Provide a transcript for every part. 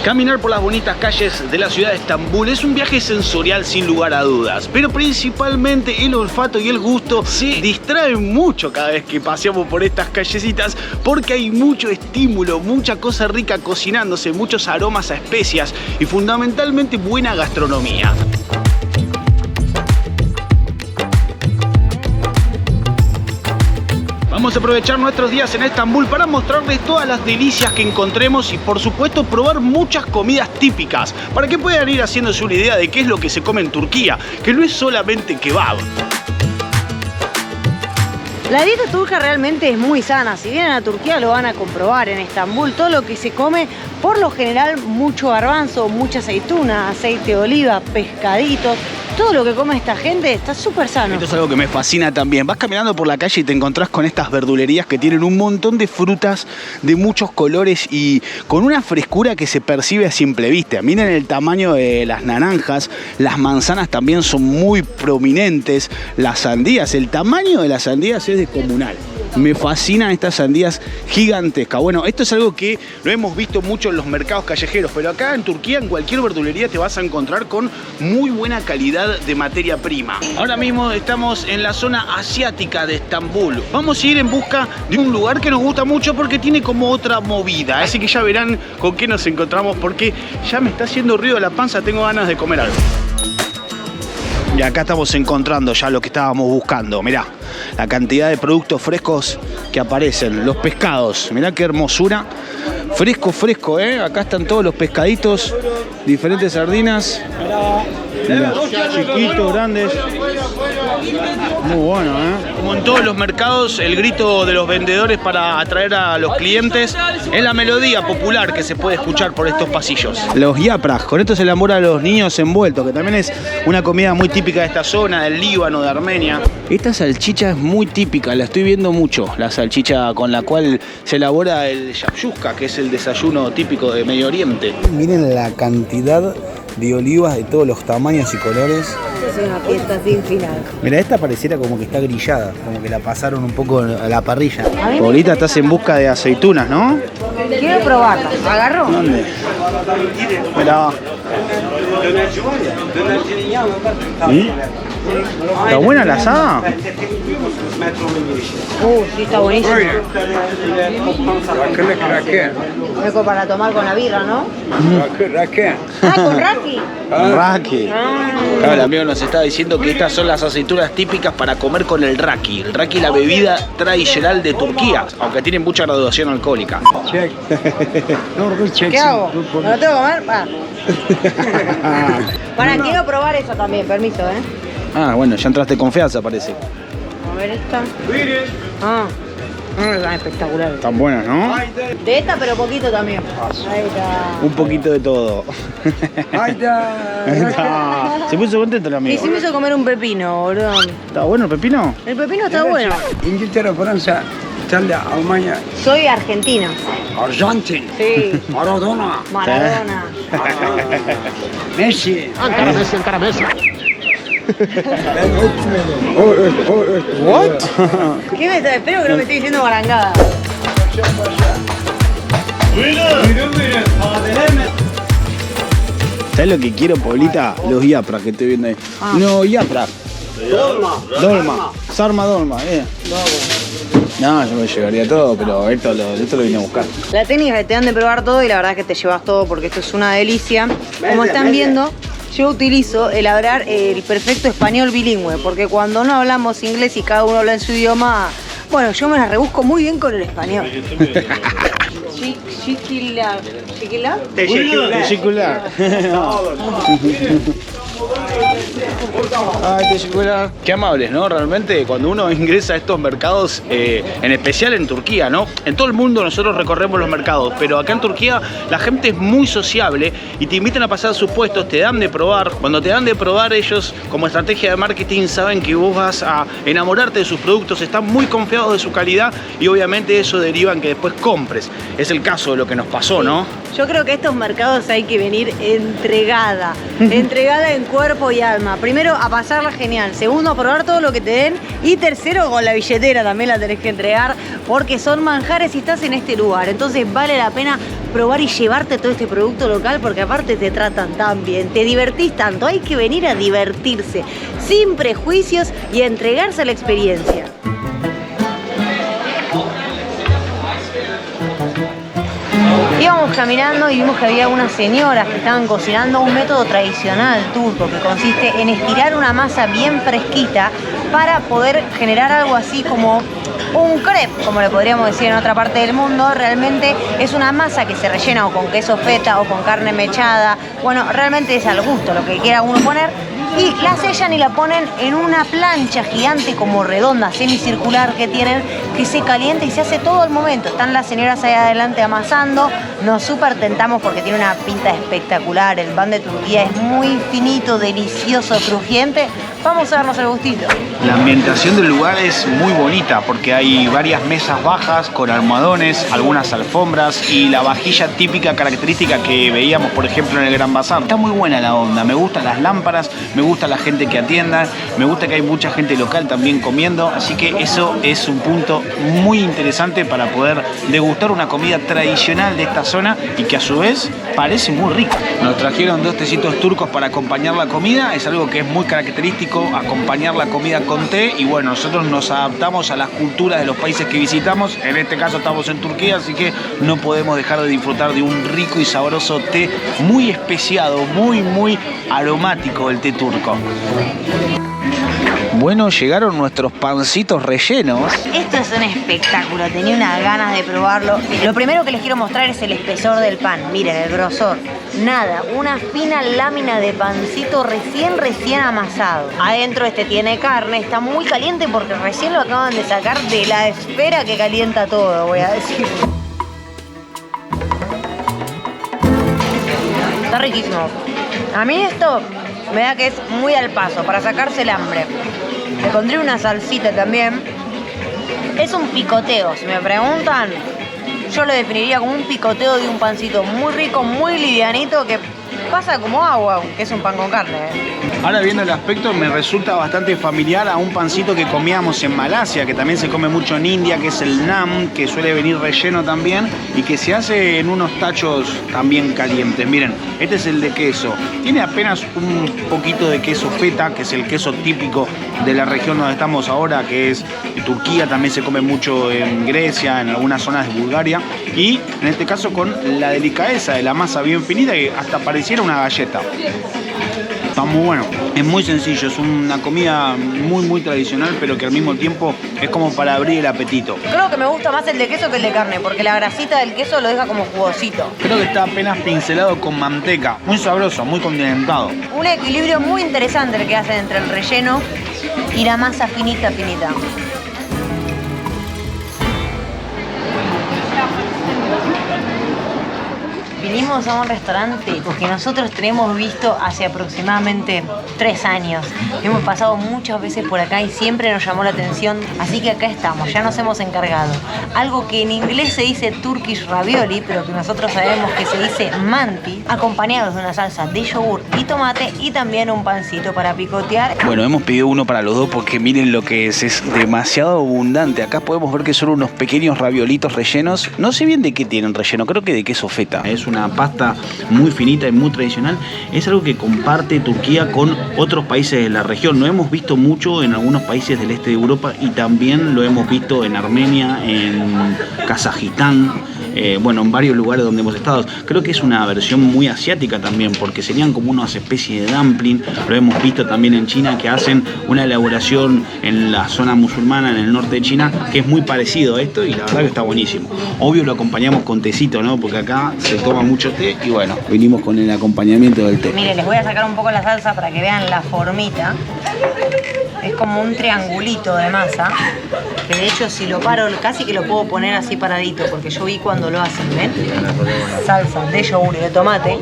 Caminar por las bonitas calles de la ciudad de Estambul es un viaje sensorial sin lugar a dudas, pero principalmente el olfato y el gusto se distraen mucho cada vez que paseamos por estas callecitas porque hay mucho estímulo, mucha cosa rica cocinándose, muchos aromas a especias y fundamentalmente buena gastronomía. Vamos a aprovechar nuestros días en Estambul para mostrarles todas las delicias que encontremos y por supuesto probar muchas comidas típicas para que puedan ir haciéndose una idea de qué es lo que se come en Turquía, que no es solamente kebab. La dieta turca realmente es muy sana. Si vienen a Turquía lo van a comprobar. En Estambul todo lo que se come, por lo general, mucho garbanzo, mucha aceituna, aceite de oliva, pescaditos. Todo lo que come esta gente está súper sano. Esto es algo que me fascina también. Vas caminando por la calle y te encontrás con estas verdulerías que tienen un montón de frutas de muchos colores y con una frescura que se percibe a simple vista. Miren el tamaño de las naranjas, las manzanas también son muy prominentes, las sandías, el tamaño de las sandías es descomunal. Me fascinan estas sandías gigantescas. Bueno, esto es algo que lo hemos visto mucho en los mercados callejeros, pero acá en Turquía, en cualquier verdulería te vas a encontrar con muy buena calidad de materia prima. Ahora mismo estamos en la zona asiática de Estambul. Vamos a ir en busca de un lugar que nos gusta mucho porque tiene como otra movida. Así que ya verán con qué nos encontramos porque ya me está haciendo ruido la panza, tengo ganas de comer algo. Y acá estamos encontrando ya lo que estábamos buscando. Mirá, la cantidad de productos frescos que aparecen. Los pescados, mirá qué hermosura. Fresco, fresco, ¿eh? Acá están todos los pescaditos, diferentes sardinas. Mirá, chiquitos, grandes. Muy bueno, ¿eh? Como en todos los mercados, el grito de los vendedores para atraer a los clientes es la melodía popular que se puede escuchar por estos pasillos. Los yaprak, con esto se elabora a los niños envueltos, que también es una comida muy típica de esta zona, del Líbano, de Armenia. Esta salchicha es muy típica, la estoy viendo mucho, la salchicha con la cual se elabora el shapshuka, que es el desayuno típico de Medio Oriente. Miren la cantidad de olivas de todos los tamaños y colores. Es una fiesta sin final. Mira, esta pareciera como que está grillada, como que la pasaron un poco a la parrilla. Ahorita estás en busca de aceitunas, ¿no? Quiero probarla. ¿Agarro? ¿Dónde? Mirá. ¿Sí? ¿Está buena la asada? Sí, está buenísimo. Rico para tomar con la birra, ¿no? Ah, con raki. Raki. Claro, el amigo nos está diciendo que estas son las aceitunas típicas para comer con el raki. El raki es la bebida tradicional de Turquía, aunque tiene mucha graduación alcohólica. ¿Qué hago? ¿Me lo tengo que comer? Va. Quiero probar eso también, permiso, ¿eh? Ah, bueno, ya entraste confianza, parece. A ver esta. Están espectaculares. Están buenas, ¿no? De esta, pero poquito también. Ahí está. Un poquito de todo. Ahí está. Se puso contento el amigo. Y sí me hizo comer un pepino, boludo. ¿Está bueno el pepino? El pepino está bueno. İngiltere, Fransa, İtalya, Almanya. Soy argentina. Arjantin. Sí. Maradona. Maradona. Messi. Ankara Messi, Ankara Messi. What? ¿Qué me está? Espero que no me esté diciendo barangada. ¿Sabes lo que quiero, Paulita? Los yaprak que estoy viendo ahí. No, yaprak. Dolma. Sarma dolma, No, yo me llevaría todo, pero esto lo vine a buscar. La técnica es que te dan de probar todo y la verdad es que te llevas todo porque esto es una delicia. Como están viendo, yo utilizo el hablar el perfecto español bilingüe, porque cuando no hablamos inglés y cada uno habla en su idioma, bueno, yo me la rebusco muy bien con el español. Chiquila. Tesicular. Ay, tesicular. Qué amables, ¿no? Realmente cuando uno ingresa a estos mercados, en especial en Turquía, ¿no? En todo el mundo nosotros recorremos los mercados, pero acá en Turquía la gente es muy sociable y te invitan a pasar sus puestos, te dan de probar. Cuando te dan de probar, ellos como estrategia de marketing saben que vos vas a enamorarte de sus productos, están muy confiados de su calidad y obviamente eso deriva en que después compres. Es el caso de lo que nos pasó, ¿no? Yo creo que a estos mercados hay que venir entregada en cuerpo y alma. Primero, a pasarla genial. Segundo, a probar todo lo que te den. Y tercero, con la billetera también la tenés que entregar, porque son manjares y estás en este lugar. Entonces vale la pena probar y llevarte todo este producto local, porque aparte te tratan tan bien, te divertís tanto. Hay que venir a divertirse, sin prejuicios y a entregarse a la experiencia. Íbamos caminando y vimos que había unas señoras que estaban cocinando un método tradicional turco que consiste en estirar una masa bien fresquita para poder generar algo así como un crepe, como le podríamos decir en otra parte del mundo. Realmente es una masa que se rellena o con queso feta o con carne mechada. Bueno, realmente es al gusto, lo que quiera uno poner. Y la sellan y la ponen en una plancha gigante como redonda, semicircular que tienen, que se calienta y se hace todo al momento. Están las señoras ahí adelante amasando. Nos súper tentamos porque tiene una pinta espectacular. El pan de Turquía es muy finito, delicioso, crujiente. Vamos a darnos el gustito. La ambientación del lugar es muy bonita porque hay varias mesas bajas con almohadones, algunas alfombras y la vajilla típica característica que veíamos, por ejemplo, en el Gran Bazar. Está muy buena la onda, me gustan las lámparas, me gusta la gente que atienda, me gusta que hay mucha gente local también comiendo, así que eso es un punto muy interesante para poder degustar una comida tradicional de esta zona y que a su vez parece muy rica. Nos trajeron 2 tecitos turcos para acompañar la comida, es algo que es muy característico, acompañar la comida con té, y bueno, nosotros nos adaptamos a las culturas de los países que visitamos. En este caso estamos en Turquía, así que no podemos dejar de disfrutar de un rico y sabroso té muy especiado, muy aromático, el té turco. Bueno, llegaron nuestros pancitos rellenos. Esto es un espectáculo, tenía unas ganas de probarlo. Lo primero que les quiero mostrar es el espesor del pan. Miren, el grosor. Nada, una fina lámina de pancito recién amasado. Adentro tiene carne, está muy caliente porque recién lo acaban de sacar de la esfera que calienta todo, voy a decir. Está riquísimo. A mí esto me da que es muy al paso, para sacarse el hambre. Le pondré una salsita también. Es un picoteo, si me preguntan, yo lo definiría como un picoteo de un pancito muy rico, muy livianito, que pasa como agua, que es un pan con carne. Ahora viendo el aspecto me resulta bastante familiar a un pancito que comíamos en Malasia, que también se come mucho en India, que es el naan, que suele venir relleno también y que se hace en unos tachos también calientes. Miren, este es el de queso. Tiene apenas un poquito de queso feta, que es el queso típico de la región donde estamos ahora, que es Turquía. También se come mucho en Grecia, en algunas zonas de Bulgaria. Y en este caso con la delicadeza de la masa bien finita, que hasta pareciera una galleta. Está muy bueno, es muy sencillo, es una comida muy tradicional, pero que al mismo tiempo es como para abrir el apetito. Creo que me gusta más el de queso que el de carne, porque la grasita del queso lo deja como jugosito. Creo que está apenas pincelado con manteca, muy sabroso, muy condimentado. Un equilibrio muy interesante el que hacen entre el relleno y la masa finita. Vinimos a un restaurante que nosotros tenemos visto hace aproximadamente 3 años. Hemos pasado muchas veces por acá y siempre nos llamó la atención, así que acá estamos, ya nos hemos encargado. Algo que en inglés se dice Turkish ravioli, pero que nosotros sabemos que se dice manti, acompañados de una salsa de yogur y tomate y también un pancito para picotear. Bueno, hemos pedido uno para los dos porque miren lo que es demasiado abundante. Acá podemos ver que son unos pequeños raviolitos rellenos. No sé bien de qué tienen relleno, creo que de queso feta. Es una pasta muy finita y muy tradicional. Es algo que comparte Turquía con otros países de la región. Lo hemos visto mucho en algunos países del este de Europa y también lo hemos visto en Armenia, en Kazajistán, bueno, en varios lugares donde hemos estado. Creo que es una versión muy asiática también, porque serían como unas especies de dumpling. Lo hemos visto también en China, que hacen una elaboración en la zona musulmana, en el norte de China, que es muy parecido a esto y la verdad que está buenísimo. Obvio lo acompañamos con tecito, ¿no? Porque acá se toma mucho té y bueno, vinimos con el acompañamiento del té. Miren, les voy a sacar un poco la salsa para que vean la formita. Es como un triangulito de masa, que de hecho si lo paro casi que lo puedo poner así paradito, porque yo vi cuando lo hacen, ¿ven? Salsa de yogur y de tomate.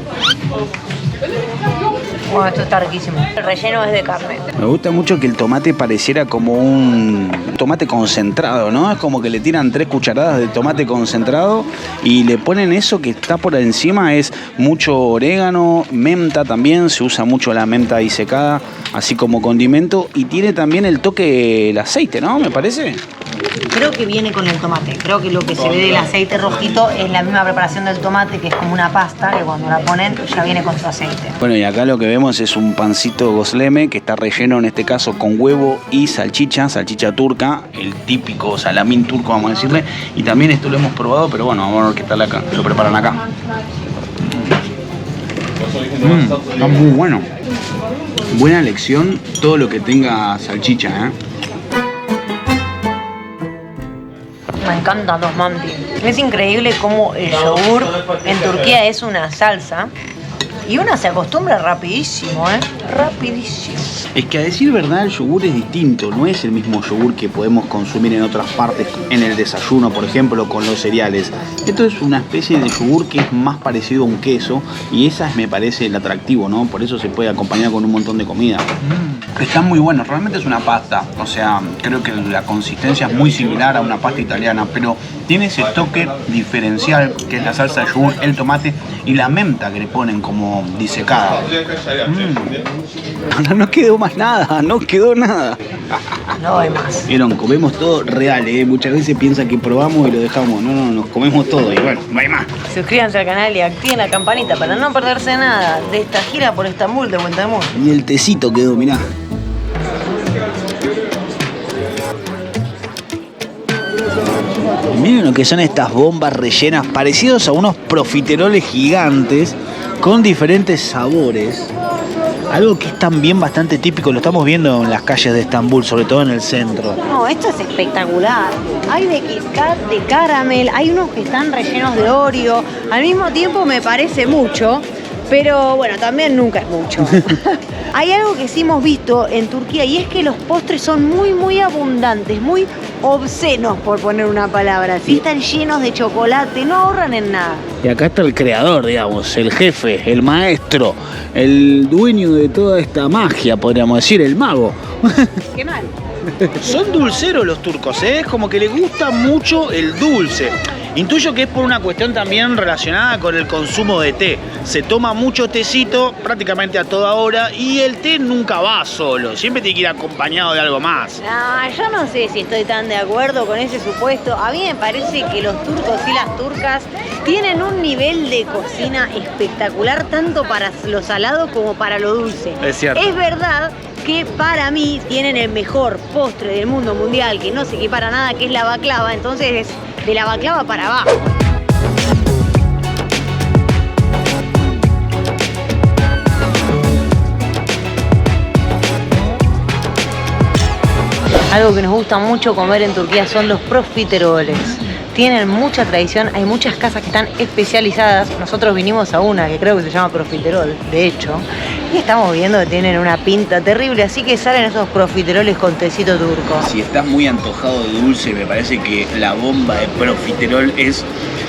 Bueno, esto está riquísimo. El relleno es de carne. Me gusta mucho que el tomate pareciera como un tomate concentrado, ¿no? Es como que le tiran 3 cucharadas de tomate concentrado y le ponen eso que está por encima, es mucho orégano, menta también, se usa mucho la menta disecada, así como condimento, y tiene también el toque el aceite, ¿no? Me parece. Creo que viene con el tomate. Creo que lo que se ve del aceite rojito es la misma preparación del tomate, que es como una pasta que cuando la ponen ya viene con su aceite. Bueno, y acá lo que vemos es un pancito gosleme que está relleno en este caso con huevo y salchicha turca, el típico salamín turco, vamos a decirle. Y también esto lo hemos probado, pero bueno, vamos a ver qué tal acá, lo preparan acá. Está muy bueno. Buena elección todo lo que tenga salchicha, ¿eh? Me encantan los manti. Es increíble cómo el yogur en Turquía es una salsa y uno se acostumbra rapidísimo, ¿eh? Rapidísimo. Es que a decir verdad el yogur es distinto, no es el mismo yogur que podemos consumir en otras partes, en el desayuno por ejemplo, con los cereales. Esto es una especie de yogur que es más parecido a un queso y esa me parece el atractivo, ¿no? Por eso se puede acompañar con un montón de comida. Está muy bueno, realmente es una pasta, o sea, creo que la consistencia es muy similar a una pasta italiana, pero tiene ese toque diferencial que es la salsa de yogur, el tomate y la menta que le ponen como disecada. No quedó más nada, no quedó nada. No hay más. Vieron, comemos todo real, muchas veces piensan que probamos y lo dejamos. No, nos comemos todo y bueno, no hay más. Suscríbanse al canal y activen la campanita para no perderse nada de esta gira por Estambul de Vuelta al Mundo. Y el tecito quedó, mirá. Miren lo que son estas bombas rellenas, parecidos a unos profiteroles gigantes con diferentes sabores. Algo que es también bastante típico, lo estamos viendo en las calles de Estambul, sobre todo en el centro. No, esto es espectacular. Hay de Kit Kat, de caramel, hay unos que están rellenos de Oreo. Al mismo tiempo me parece mucho, pero bueno, también nunca es mucho. Hay algo que sí hemos visto en Turquía y es que los postres son muy abundantes, muy obscenos, por poner una palabra. Sí, están llenos de chocolate, no ahorran en nada. Y acá está el creador, digamos, el jefe, el maestro, el dueño de toda esta magia, podríamos decir, el mago. Qué mal. Son dulceros los turcos, ¿eh? Es como que les gusta mucho el dulce. Intuyo que es por una cuestión también relacionada con el consumo de té. Se toma mucho tecito prácticamente a toda hora y el té nunca va solo, siempre tiene que ir acompañado de algo más. No, yo no sé si estoy tan de acuerdo con ese supuesto. A mí me parece que los turcos y las turcas tienen un nivel de cocina espectacular, tanto para lo salado como para lo dulce. Es cierto. Es verdad que para mí tienen el mejor postre del mundo mundial, que no se equipara a nada, que es la baklava. Entonces es de la baklava para abajo. Algo que nos gusta mucho comer en Turquía son los profiteroles. Tienen mucha tradición, hay muchas casas que están especializadas. Nosotros vinimos a una que creo que se llama Profiterol, de hecho, y estamos viendo que tienen una pinta terrible, así que salen esos profiteroles con tecito turco. Si estás muy antojado de dulce, me parece que la bomba de profiterol es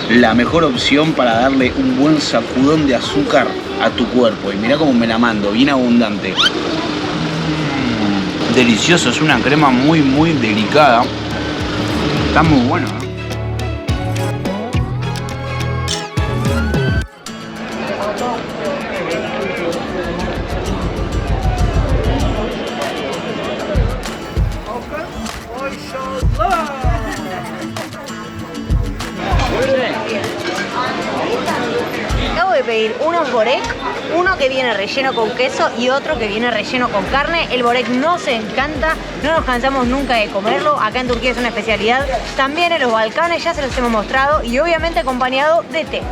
la mejor opción para darle un buen sacudón de azúcar a tu cuerpo. Y mirá cómo me la mando, bien abundante. Delicioso, es una crema muy delicada. Está muy bueno, ¿eh? Acabo de pedir unos borek, uno que viene relleno con queso y otro que viene relleno con carne. El borek nos encanta, no nos cansamos nunca de comerlo. Acá en Turquía es una especialidad. También en los Balcanes ya se los hemos mostrado y obviamente acompañado de té.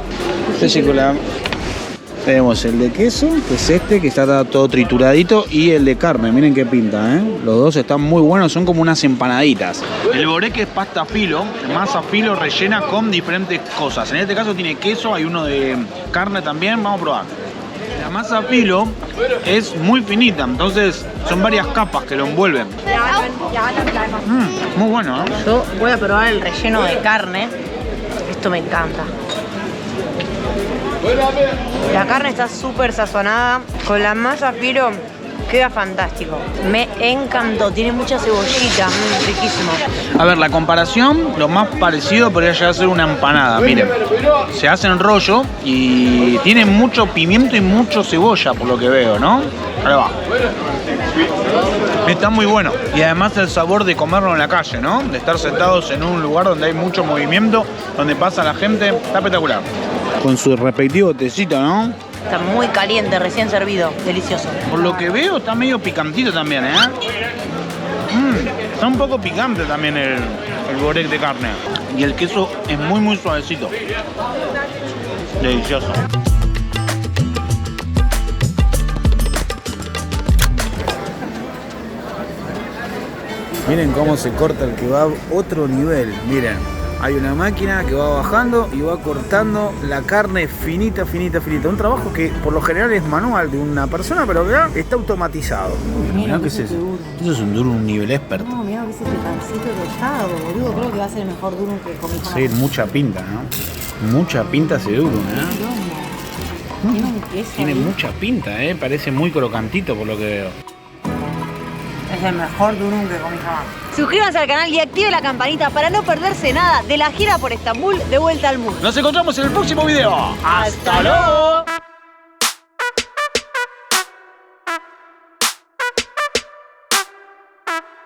Tenemos el de queso, que es este, que está todo trituradito, y el de carne, miren qué pinta, ¿eh? Los dos están muy buenos, son como unas empanaditas. El borek es pasta filo, masa filo rellena con diferentes cosas. En este caso tiene queso, hay uno de carne también, vamos a probar. La masa filo es muy finita, entonces son varias capas que lo envuelven. Muy bueno, ¿eh? Yo voy a probar el relleno de carne. Esto me encanta. La carne está súper sazonada. Con la masa Firo queda fantástico. Me encantó. Tiene mucha cebollita. Riquísimo. A ver, la comparación, lo más parecido podría llegar a ser una empanada. Miren, se hace en rollo y tiene mucho pimiento y mucho cebolla, por lo que veo, ¿no? Ahí va. Está muy bueno. Y además el sabor de comerlo en la calle, ¿no? De estar sentados en un lugar donde hay mucho movimiento, donde pasa la gente. Está espectacular. Con su respectivo tecito, ¿no? Está muy caliente, recién servido. Delicioso. Por lo que veo, está medio picantito también, ¿eh? Está un poco picante también el borek de carne. Y el queso es muy, muy suavecito. Delicioso. Miren cómo se corta el kebab, otro nivel, miren. Hay una máquina que va bajando y va cortando la carne finita, finita, finita. Un trabajo que por lo general es manual de una persona, pero acá está automatizado. Mira, ¿Qué es eso? Eso es un duro, un nivel experto. No, mira, ese pancito tostado, boludo. Creo que va a ser el mejor duro que comí jamás. Sí, mucha pinta, ¿no? Mucha pinta ese duro, ¿no? Tiene un queso. Tiene ahí. mucha pinta, parece muy crocantito por lo que veo. Es el mejor durum que comí jamás. Suscríbanse al canal y active la campanita para no perderse nada de la gira por Estambul de vuelta al mundo. Nos encontramos en el próximo video. ¡Hasta luego!